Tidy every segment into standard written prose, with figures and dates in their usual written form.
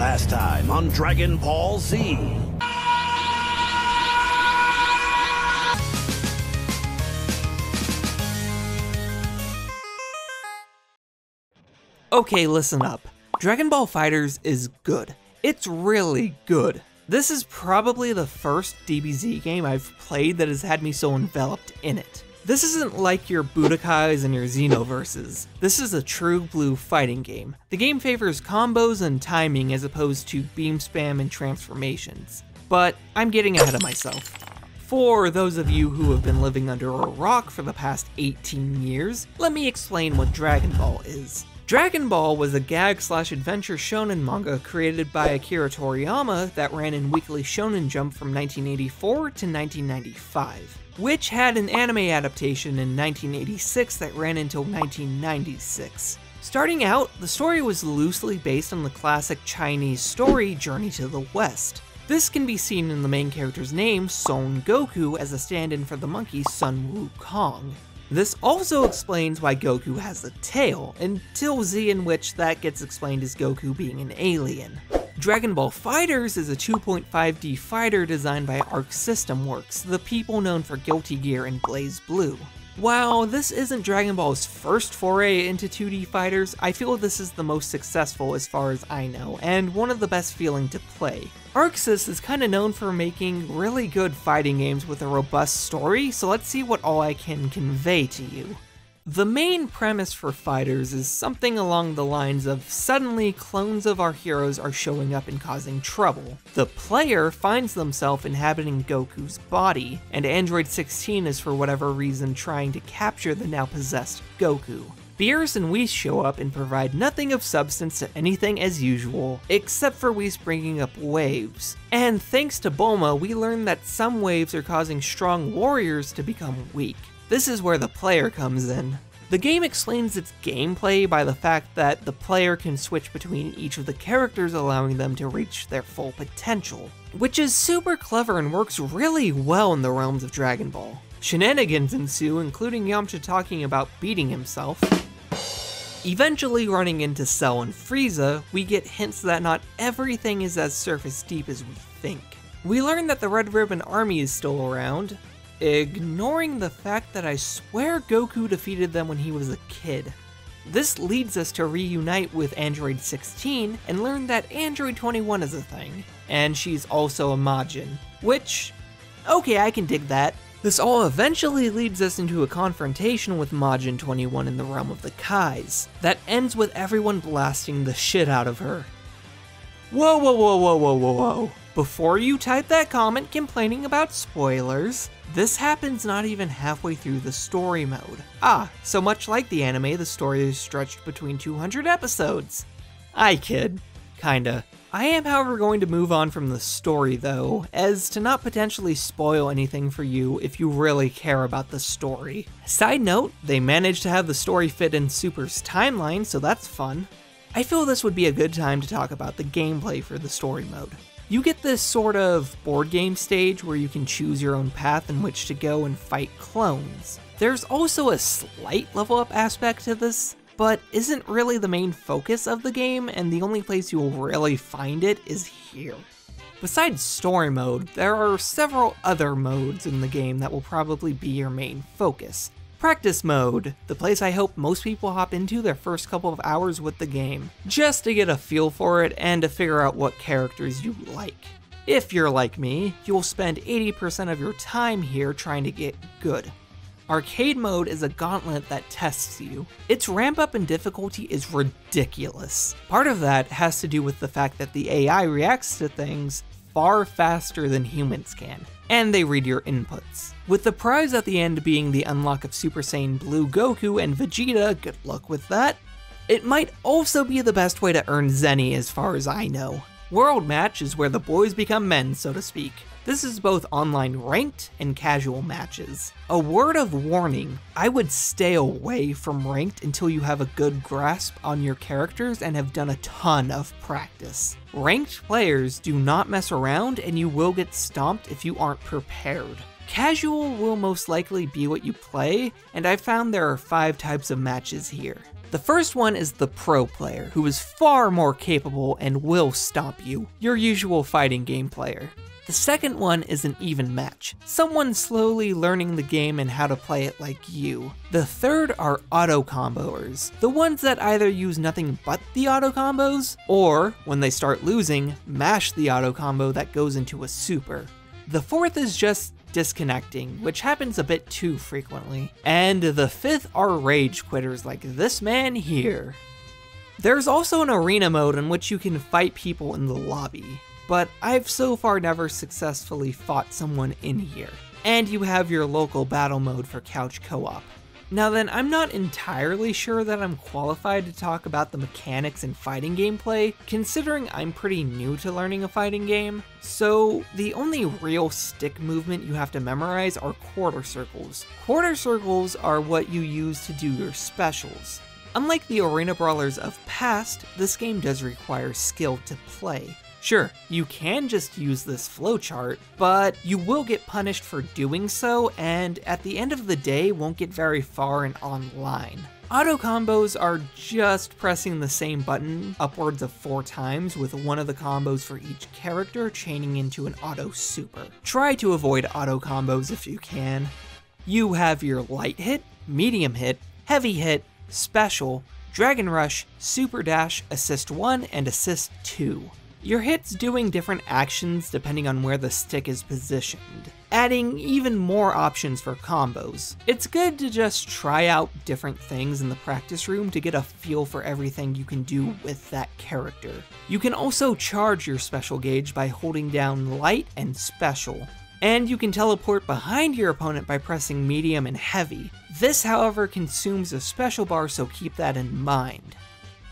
Last time on Dragon Ball Z. Okay, listen up. Dragon Ball FighterZ is good. It's really good. This is probably the first DBZ game I've played that has had me so enveloped in it. This isn't like your Budokais and your Xenoverses. This is a true blue fighting game. The game favors combos and timing as opposed to beam spam and transformations. But I'm getting ahead of myself. For those of you who have been living under a rock for the past 18 years, let me explain what Dragon Ball is. Dragon Ball was a gag/adventure shonen manga created by Akira Toriyama that ran in Weekly Shonen Jump from 1984 to 1995, which had an anime adaptation in 1986 that ran until 1996. Starting out, the story was loosely based on the classic Chinese story Journey to the West. This can be seen in the main character's name, Son Goku, as a stand-in for the monkey Sun Wukong. This also explains why Goku has a tail, until Z, in which that gets explained as Goku being an alien. Dragon Ball FighterZ is a 2.5D fighter designed by Arc System Works, the people known for Guilty Gear and Blaze Blue. While this isn't Dragon Ball's first foray into 2D fighters, I feel this is the most successful as far as I know, and one of the best feeling to play. ArcSys is kinda known for making really good fighting games with a robust story, so let's see what all I can convey to you. The main premise for FighterZ is something along the lines of suddenly clones of our heroes are showing up and causing trouble. The player finds themselves inhabiting Goku's body, and Android 16 is for whatever reason trying to capture the now possessed Goku. Beerus and Whis show up and provide nothing of substance to anything as usual, except for Whis bringing up waves. And thanks to Bulma, we learn that some waves are causing strong warriors to become weak. This is where the player comes in. The game explains its gameplay by the fact that the player can switch between each of the characters, allowing them to reach their full potential, which is super clever and works really well in the realms of Dragon Ball. Shenanigans ensue, including Yamcha talking about beating himself. Eventually running into Cell and Frieza, we get hints that not everything is as surface deep as we think. We learn that the Red Ribbon Army is still around, ignoring the fact that I swear Goku defeated them when he was a kid. This leads us to reunite with Android 16 and learn that Android 21 is a thing, and she's also a Majin, which, okay, I can dig that. This all eventually leads us into a confrontation with Majin 21 in the realm of the Kais, that ends with everyone blasting the shit out of her. Whoa, whoa, whoa, whoa, whoa, whoa, whoa. Before you type that comment complaining about spoilers, this happens not even halfway through the story mode. So much like the anime, the story is stretched between 200 episodes. I kid. Kinda. I am, however, going to move on from the story, though, as to not potentially spoil anything for you if you really care about the story. Side note, they managed to have the story fit in Super's timeline, so that's fun. I feel this would be a good time to talk about the gameplay for the story mode. You get this sort of board game stage where you can choose your own path in which to go and fight clones. There's also a slight level up aspect to this, but isn't really the main focus of the game, and the only place you will really find it is here. Besides story mode, there are several other modes in the game that will probably be your main focus. Practice mode, the place I hope most people hop into their first couple of hours with the game, just to get a feel for it and to figure out what characters you like. If you're like me, you'll spend 80% of your time here trying to get good. Arcade mode is a gauntlet that tests you. Its ramp up in difficulty is ridiculous. Part of that has to do with the fact that the AI reacts to things far faster than humans can, and they read your inputs. With the prize at the end being the unlock of Super Saiyan Blue Goku and Vegeta, good luck with that. It might also be the best way to earn Zenny as far as I know. World Match is where the boys become men, so to speak. This is both online ranked and casual matches. A word of warning, I would stay away from ranked until you have a good grasp on your characters and have done a ton of practice. Ranked players do not mess around and you will get stomped if you aren't prepared. Casual will most likely be what you play, and I found there are 5 types of matches here. The first one is the pro player, who is far more capable and will stomp you, your usual fighting game player. The second one is an even match, someone slowly learning the game and how to play it like you. The third are auto comboers, the ones that either use nothing but the auto combos, or, when they start losing, mash the auto combo that goes into a super. The fourth is just disconnecting, which happens a bit too frequently. And the fifth are rage quitters like this man here. There's also an arena mode in which you can fight people in the lobby, but I've so far never successfully fought someone in here. And you have your local battle mode for couch co-op. Now then, I'm not entirely sure that I'm qualified to talk about the mechanics and fighting gameplay, considering I'm pretty new to learning a fighting game. So the only real stick movement you have to memorize are quarter circles. Quarter circles are what you use to do your specials. Unlike the arena brawlers of past, this game does require skill to play. Sure, you can just use this flowchart, but you will get punished for doing so, and at the end of the day won't get very far in online. Auto combos are just pressing the same button upwards of 4 times with one of the combos for each character chaining into an auto super. Try to avoid auto combos if you can. You have your light hit, medium hit, heavy hit, special, dragon rush, super dash, assist 1, and assist 2. Your hits doing different actions depending on where the stick is positioned, adding even more options for combos. It's good to just try out different things in the practice room to get a feel for everything you can do with that character. You can also charge your special gauge by holding down light and special. And you can teleport behind your opponent by pressing medium and heavy. This, however, consumes a special bar, so keep that in mind.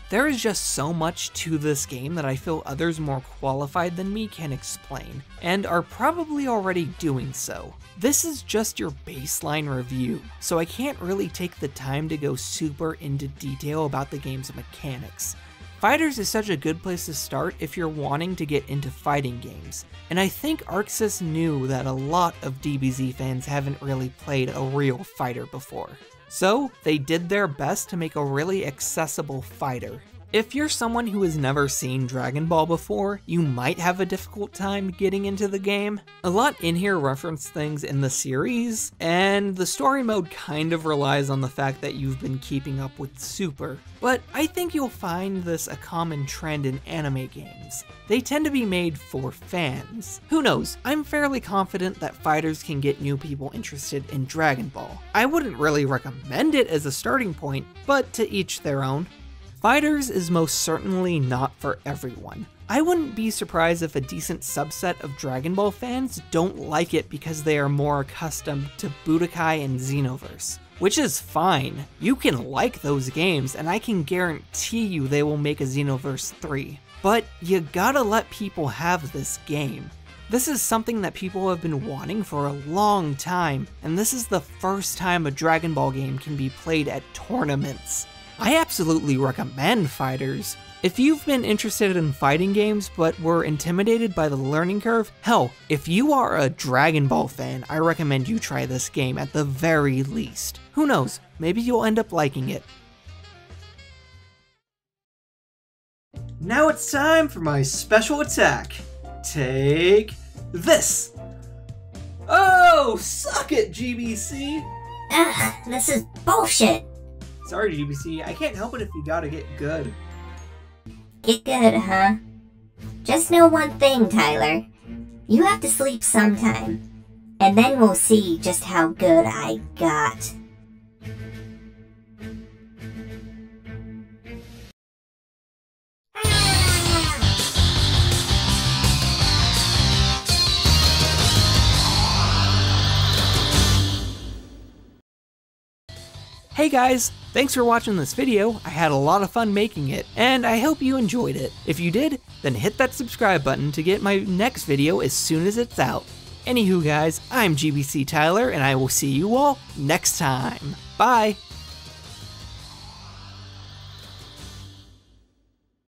There is just so much to this game that I feel others more qualified than me can explain, and are probably already doing so. This is just your baseline review, so I can't really take the time to go super into detail about the game's mechanics. FighterZ is such a good place to start if you're wanting to get into fighting games, and I think ArcSys knew that a lot of DBZ fans haven't really played a real fighter before. So, they did their best to make a really accessible fighter. If you're someone who has never seen Dragon Ball before, you might have a difficult time getting into the game. A lot in here reference things in the series, and the story mode kind of relies on the fact that you've been keeping up with Super. But I think you'll find this a common trend in anime games. They tend to be made for fans. Who knows, I'm fairly confident that FighterZ can get new people interested in Dragon Ball. I wouldn't really recommend it as a starting point, but to each their own. FighterZ is most certainly not for everyone. I wouldn't be surprised if a decent subset of Dragon Ball fans don't like it because they are more accustomed to Budokai and Xenoverse. Which is fine. You can like those games, and I can guarantee you they will make a Xenoverse 3. But you gotta let people have this game. This is something that people have been wanting for a long time, and this is the first time a Dragon Ball game can be played at tournaments. I absolutely recommend FighterZ. If you've been interested in fighting games but were intimidated by the learning curve, hell, if you are a Dragon Ball fan, I recommend you try this game at the very least. Who knows, maybe you'll end up liking it. Now it's time for my special attack. Take this! Oh, suck it, GBC! Ugh, this is bullshit! Sorry, GBC, I can't help it if you gotta get good. Get good, huh? Just know one thing, Tyler. You have to sleep sometime. And then we'll see just how good I got. Hey guys, thanks for watching this video. I had a lot of fun making it, and I hope you enjoyed it. If you did, then hit that subscribe button to get my next video as soon as it's out. Anywho guys, I'm GbcTyler, and I will see you all next time. Bye!